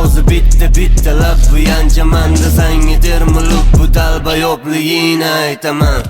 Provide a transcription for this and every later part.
ovozi bitta lab bu yanchaman desang termulib bu talba yo'qligini aytaman.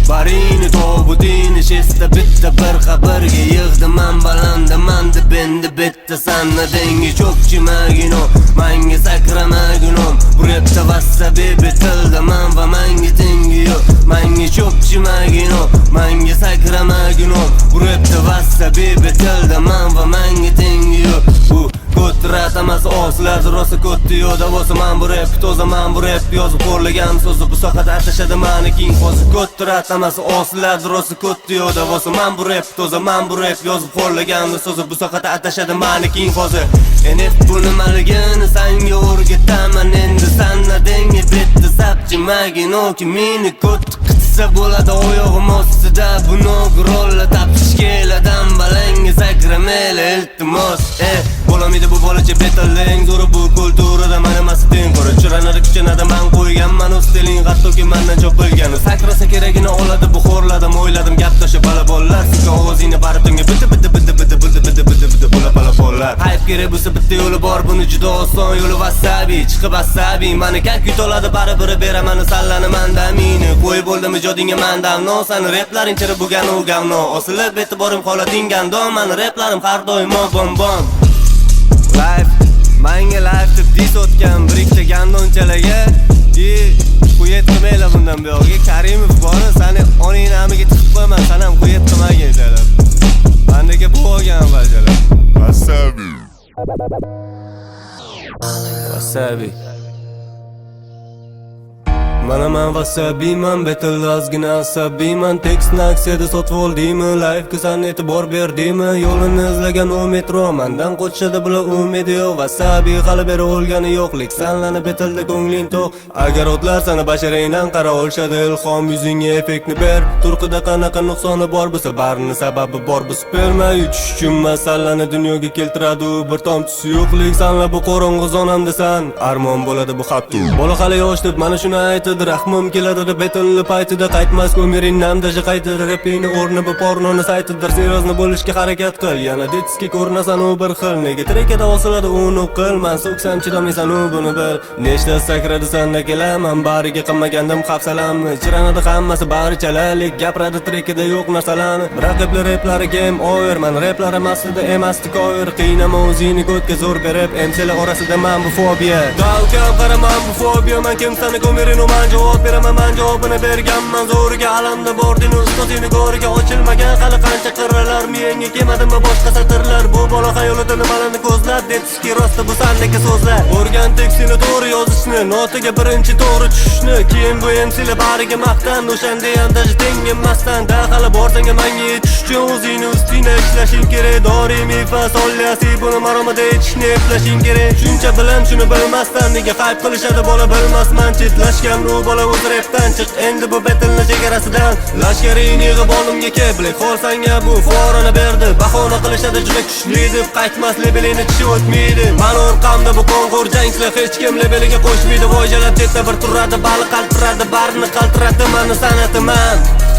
Barini tobutini shesta bitta bir xabarga yig'diman balandaman deb endi bitta sanna dengi cho'kchimagino manga sakramagino bu repda vasabi bitildaman va manga tengi yo'q manga cho'kchimagino manga sakramagino bu repda vasabi bitildaman va manga tengi yo'q bu ko'tratamas oslar rosa ko'tti yo'da bo'lsa men bu rep to'zaman bu rep yozib qo'llagan so'zi bu sohada atashadi meni keng qo'zi ko'tratamas oslar rosa ko'tti yo'da bo'lsa men bu rep to'zaman bu rep yozib qo'llagan so'zi bu sohada atashadi meni keng qo'zi endi buni malgani senga o'rgataman endi sanna dengi bitta sapchi magino ki meni ko'tqitsa bo'ladi oyog'im ostida buni grolla tapish keladan balanga sakramela iltimos bo'lamidi bu bolacha betaleng zo'ri bu kulturada mana emas teng qora chiranadi kuchanadi men qo'yganman ustiling hattoki mendan chopilgan sakrasa keragini oladi bu xo'rladim o'yladim gap toshi bala bollar sika ovozingni baritonga bitta bo'la bala bollar hayp kerak bo'lsa bitta yo'li bor buni juda oson yo'li vasabi chiqib asabi meni kak yutoladi baribir beraman sallani manda meni qo'yib bo'ldimi jodingga mandam no sani replaring chiri bo'lgan u gavno osilib e'tiborim qolading gandon meni replarim har doimo bombon life menga life deb dis o'tgan bir ikkita gandonchalarga quyet qilmaylar bundan buyog'iga Karimov bor sani onangni amiga tiqib qo'yaman san ham quyet qilmagin deylar menga bu olgan bajalar wasabi mana men vasabiman betil ozgina asabiyman tekstni aksiyada sotib oldingmi live'ga san e'tibor berdingmi yo'lini izlagan u metro mendan qo'chishadi bular umidi yo'q vasabi hali beri o'lgani yo'qlik sanlanib betilda ko'ngling to'q agar otlar sana basharangdan qara olishadi ilhom yuzingga effektni ber turqida qanaqa nuqsoni bor bo'lsa barini sababi bor bu sperma yuchish uchun masalani dunyoga keltiradi u bir tomchi suyuqlik sanla bu qorong'u zonamda san armon bo'ladi bu hatto bola hali yosh deb mana shuni aytadi rahmim keladi betonli paytida qaytmas ko'miringdan dashi qaytadi repingni o'rni bu pornoni saytidir seryozni bo'lishga harakat qil yana detskiy ko'rinasan u bir xil nega trekada osiladi uni qil men so'ksam chidamaysan u buni bil nechta sakradi sanda kelaman bariga qilmagandim hafsalamni chiranadi hammasi bari chalalik gapiradi trekada yo'q narsalarni raqiblar replari game over men replarim aslida emasdi ko'r qiynama o'zingni ko'tga zo'r berib MC'lar orasida men bu fobiya davkam qaraman bu fobiya men kimsani ko'mirini javob beraman men javobini berganman zo'riga alamda bording ustozingni go'riga ochilmagan hali qancha qirralar menga kelmadimi boshqa satrlar bu bola xayolida nimalarni ko'zlab debski rosta bu sandagi so'zlar o'rgan tekstini to'g'ri yozishni notaga birinchi to'g'ri tushishni keyin bu MC'lar bariga maqtan o'shanda ham dashi teng emasdan da hali borsanga menga yetish uchun o'zingni ustingda ishlashing kerak doimiy fasolyasi buni maromada yetishni eplashing kerak shuncha bilim shuni bilmasdan nega hayp qilishadi bola bilmasman chetlashgan u bola o'z repdan chiq endi bu betilni chegarasidan lashkaringni yig'ib oldimga kel bilak xo'l sanga bu forani berdi bahona qilishadi juda kuchli deb qaytmas labelingni tishi o'tmaydi men orqamda bu qonxo'r jangchilar hech kim labeliga qo'shmaydi voyjalab chetda bir turadi bali qaltiradi barini qaltiradi mani san'atiman